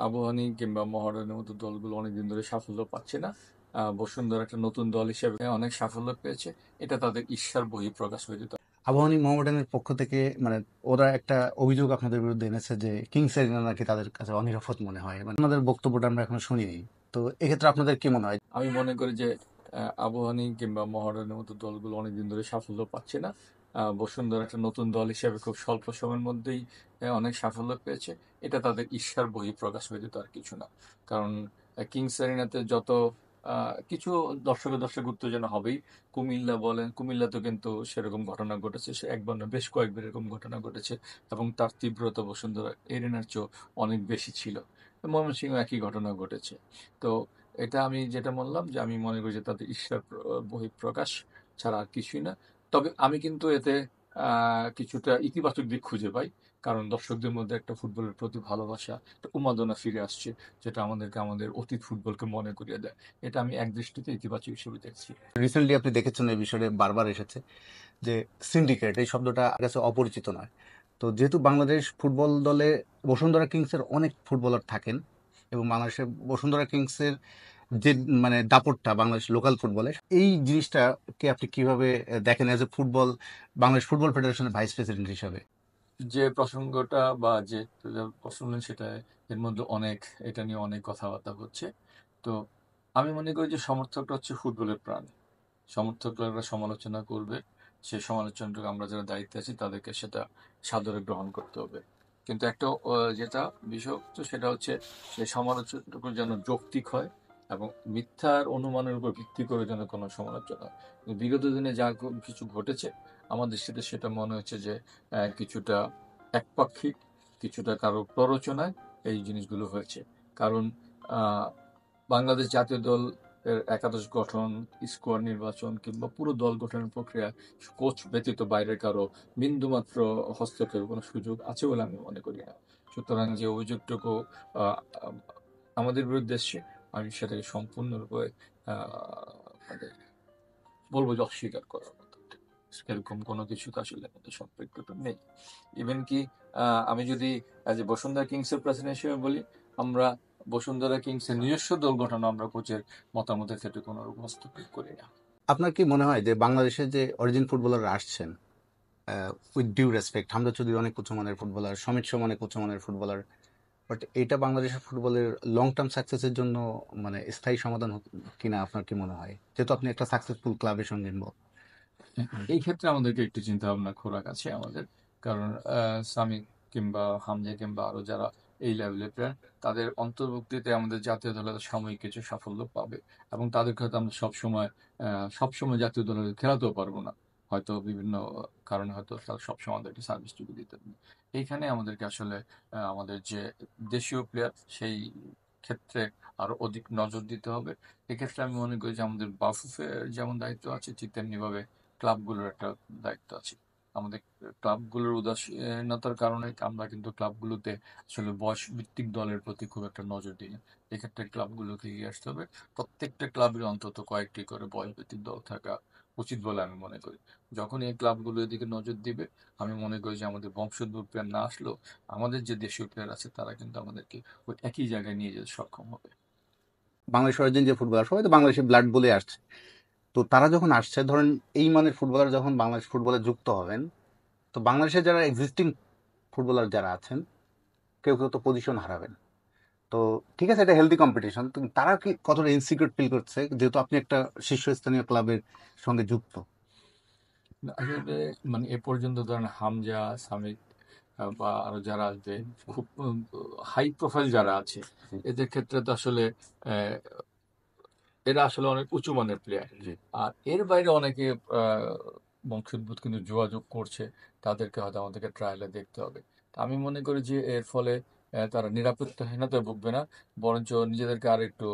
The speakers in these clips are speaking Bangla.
আবাহনী কিংবা মহারণের মতো দলগুলো অনেকদিন ধরে সাফল্য পাচ্ছে না। বসুন্ধরা একটা নতুন দল হিসেবে অনেক সাফল্য পেয়েছে। এটা তাদের ঈর্ষার বহিঃপ্রকাশ হয়ে যেত। আবাহনী মোহামেডানের পক্ষ থেকে মানে ওরা একটা অভিযোগ আপনাদের বিরুদ্ধে এনেছে যে কিংস এরিনা নাকি তাদের কাছে অনিরাপদ মনে হয়, মানে আপনাদের বক্তব্যটা আমরা এখনো শুনিনি। তো এক্ষেত্রে আপনাদের কি মনে হয়? আমি মনে করি যে আবাহনী কিংবা মহারণের মতো দলগুলো অনেকদিন ধরে সাফল্য পাচ্ছে না। বসুন্ধরা একটা নতুন দল হিসেবে খুব স্বল্প সময়ের মধ্যেই অনেক সাফল্য পেয়েছে। এটা তাদের ঈর্ষার বহিঃপ্রকাশ হয়ে যেত, আর কিছু না। কারণ কিংস এরিনাতে যত কিছু দর্শক উত্তেজনা হবেই। কুমিল্লা বলেন, কুমিল্লাতে কিন্তু সেরকম ঘটনা ঘটেছে, সে একবার না বেশ কয়েকবার এরকম ঘটনা ঘটেছে, এবং তার তীব্রতা বসুন্ধরা এরিনার চেয়েও অনেক বেশি ছিল। ময়মনসিংহে একই ঘটনা ঘটেছে। তো এটা আমি যেটা বললাম, যে আমি মনে করি যে তাদের ঈর্ষার বহিঃপ্রকাশ ছাড়া আর কিছুই না। তবে আমি কিন্তু এতে কিছুটা ইতিবাচক দিক খুঁজে পাই। কারণ দর্শকদের মধ্যে একটা ফুটবলের প্রতি ভালোবাসা, একটা উন্মাদনা ফিরে আসছে, যেটা আমাদেরকে আমাদের অতীত ফুটবলকে মনে করিয়ে দেয়। এটা আমি এক দৃষ্টিতে ইতিবাচক হিসেবে দেখছি। রিসেন্টলি আপনি দেখেছেন এই বিষয়ে বারবার এসেছে যে সিন্ডিকেট এই শব্দটা আমার কাছে অপরিচিত নয়। তো যেহেতু বাংলাদেশ ফুটবল দলে বসুন্ধরা কিংসের অনেক ফুটবলার থাকেন এবং বাংলাদেশের বসুন্ধরা কিংসের যে মানে দাপটটা বাংলাদেশ লোকাল ফুটবলে, এই জিনিসটাকে আপনি কিভাবে দেখেন as a football Bangladesh football ফেডারেশনের ভাইস প্রেসিডেন্ট হিসাবে? যে প্রসঙ্গটা বা যে প্রশ্ন, সেটা এর মধ্যে অনেক, এটা নিয়ে অনেক কথাবার্তা হচ্ছে। তো আমি মনে করি যে সমর্থকরা হচ্ছে ফুটবলের প্রাণ। সমর্থকরা সমালোচনা করবে, সেই সমালোচনাটুকু আমরা যারা দায়িত্বে আছি তাদেরকে সেটা সাদরে গ্রহণ করতে হবে। কিন্তু একটা যেটা বিষয় হচ্ছে, সেটা হচ্ছে সেই সমালোচনাটুকু যেন যৌক্তিক হয়, এবং মিথ্যার অনুমানের উপর ভিত্তি করে যেন কোনো সমালোচনা হয়। কিন্তু বিগত দিনে যা কিছু ঘটেছে, আমার দৃষ্টিতে সেটা মনে হচ্ছে যে কিছুটা একপাক্ষিক, কিছুটা কারো প্ররোচনায় এই জিনিসগুলো হয়েছে। কারণ আহ বাংলাদেশ জাতীয় দল এর একাদশ গঠন, স্কোয়াড নির্বাচন কিংবা পুরো দল গঠনের প্রক্রিয়া কোচ ব্যতীত বাইরের কারো বিন্দুমাত্র হস্তক্ষেপের কোনো সুযোগ আছে বলে আমি মনে করি না। সুতরাং যে অভিযোগটুকু আহ, আম, আমাদের বিরুদ্ধে এসছে, আমি সেটাকে সম্পূর্ণরূপে মানে বলবো যে অস্বীকার করার মতো। এরকম কোনো কিছু তো আসলে আমাদের সম্পৃক্ততা নেই। ইভেন কি আমি যদি যে বসুন্ধরা কিংসের প্রেসিডেন্ট হিসেবে বলি, আমরা বসুন্ধরা কিংসের নিজস্ব দল গঠন আমরা কোচের মতামতের ক্ষেত্রে কোনো রকম হস্তক্ষেপ করি না। আপনার কি মনে হয় যে বাংলাদেশে যে অরিজিন ফুটবলাররা আসছেন, with due respect, Hamza Chowdhury অনেক উচ্চমানের ফুটবলার, সমিত সোম অনেক উচ্চমানের ফুটবলার, বাট এটা বাংলাদেশের ফুটবলের লং টার্ম সাকসেসের জন্য মানে স্থায়ী সমাধান কিনা আপনার কি মনে হয়, যেহেতু আপনি একটা সাকসেসফুল ক্লাবের সঙ্গে involved? এই ক্ষেত্রে আমাদেরকে একটু চিন্তা ভাবনা খোরাক আছে আমাদের। কারণ সামি কিংবা হামজা কিংবা আরো যারা এই লেভেলের প্লেয়ার, তাদের অন্তর্ভুক্তিতে আমাদের জাতীয় দলে সাময়িক কিছু সাফল্য পাবে, এবং তাদেরকে হয়তো আমরা সবসময় জাতীয় দলে খেলাতেও পারবো না। হয়তো বিভিন্ন কারণে হয়তো তারা সবসময় আমাদেরকে সার্ভিসটুকু দিতে পারবে। এইখানে আমাদেরকে আসলে আমাদের যে দেশীয় প্লেয়ার, সেই ক্ষেত্রে আরো অধিক নজর দিতে হবে। এক্ষেত্রে আমি মনে করি যে আমাদের বাফুফের যেমন দায়িত্ব আছে, ঠিক তেমনি ভাবে ক্লাবগুলোর একটা দায়িত্ব আছে। আমাদের ক্লাবগুলোর উদাসীনতার কারণে আমরা কিন্তু ক্লাবগুলোতে আসলে বয়স ভিত্তিক দলের প্রতি খুব একটা নজর দিই না। এক্ষেত্রে ক্লাবগুলোকে এগিয়ে আসতে হবে। প্রত্যেকটা ক্লাবের অন্তত কয়েকটি করে বয়স ভিত্তিক দল থাকা উচিত বলে আমি মনে করি। যখন এই ক্লাবগুলো এদিকে নজর দিবে, আমি মনে করি যে আমাদের বংশোদ্ভূত প্লেয়ার না আসলেও আমাদের যে দেশীয় প্লেয়ার আছে, তারা কিন্তু আমাদেরকে ওই একই জায়গায় নিয়ে যেতে সক্ষম হবে। বাংলাদেশ অরিজিন যে ফুটবলার সবাই তো বাংলাদেশের ব্লাড বলে আসছে। তো তারা যখন আসছে, ধরেন এই মানের ফুটবলার যখন বাংলাদেশ ফুটবলে যুক্ত হবেন, তো বাংলাদেশের যারা এক্সিস্টিং ফুটবলার যারা আছেন, কেউ কেউ তো পজিশন হারাবেন। তো ঠিক আছে, এটা হেলদি কম্পিটিশন, কিন্তু তারা কি কতটা ইনসিকিউর ফিল করছে যেহেতু আপনি একটা শীর্ষস্থানীয় ক্লাবের সঙ্গে যুক্ত? না, আসলে মানে এ পর্যন্ত ধরেন হামজা, সামিট বা আরো যারা আসবে, খুব হাই প্রোফাইল যারা আছে, এদের ক্ষেত্রে তো আসলে আহ, এরা আসলে অনেক উঁচু মানের প্লেয়ার। জি। আর এর বাইরে অনেকে আহ, বংশোদ্ভূত কিন্তু যোগাযোগ করছে, তাদেরকে হয়তো আমাদেরকে ট্রায়ালে দেখতে হবে। তা আমি মনে করি যে এর ফলে তারা নিরাপত্তাহীনতায় ভুগবে না, বরঞ্চ নিজেদেরকে আর একটু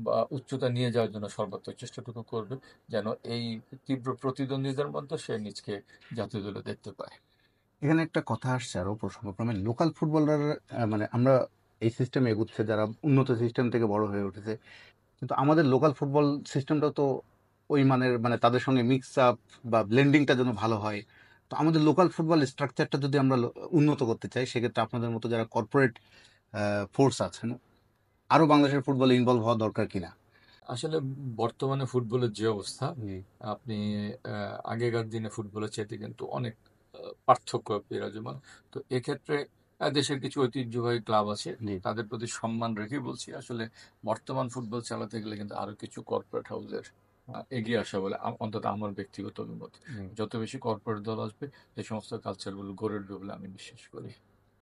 বা উচ্চতা নিয়ে যাওয়ার জন্য সর্বাত্মক চেষ্টাটুকু করবে, যেন এই তীব্র প্রতিদ্বন্দ্বিতার মধ্যে সে নিজকে জাতীয় দলে দেখতে পায়। এখানে একটা কথা আসছে আরো প্রসঙ্গক্রমে, লোকাল ফুটবলার মানে আমরা এই সিস্টেমে এগুচ্ছে যারা উন্নত সিস্টেম থেকে বড় হয়ে উঠেছে, কিন্তু আমাদের লোকাল ফুটবল সিস্টেমটা তো ওই মানের, মানে তাদের সঙ্গে মিক্স আপ বা ব্লেন্ডিংটা যেন ভালো হয়। তো আমাদের লোকাল ফুটবল স্ট্রাকচারটা যদি আমরা উন্নত করতে চাই, সেক্ষেত্রে আপনাদের মতো যারা কর্পোরেট ফোর্স আছেন, আরো বাংলাদেশের ফুটবলে ইনভলভ হওয়া দরকার কিনা? আসলে বর্তমানে ফুটবলের যে অবস্থা, জি, আপনি আগেকার দিনে ফুটবলের চাইতে কিন্তু অনেক পার্থক্য বিরাজমান। তো এক্ষেত্রে দেশের কিছু ঐতিহ্যবাহী ক্লাব আছে, জি, তাদের প্রতি সম্মান রেখে বলছি, আসলে বর্তমান ফুটবল চালাতে গেলে কিন্তু আরো কিছু কর্পোরেট হাউসের এগিয়ে আসা বলে অন্তত আমার ব্যক্তিগত অভিমত। জি। যত বেশি কর্পোরেট দল আসবে, এই সমস্ত কালচারগুলো গড়ে উঠবে বলে আমি বিশ্বাস করি।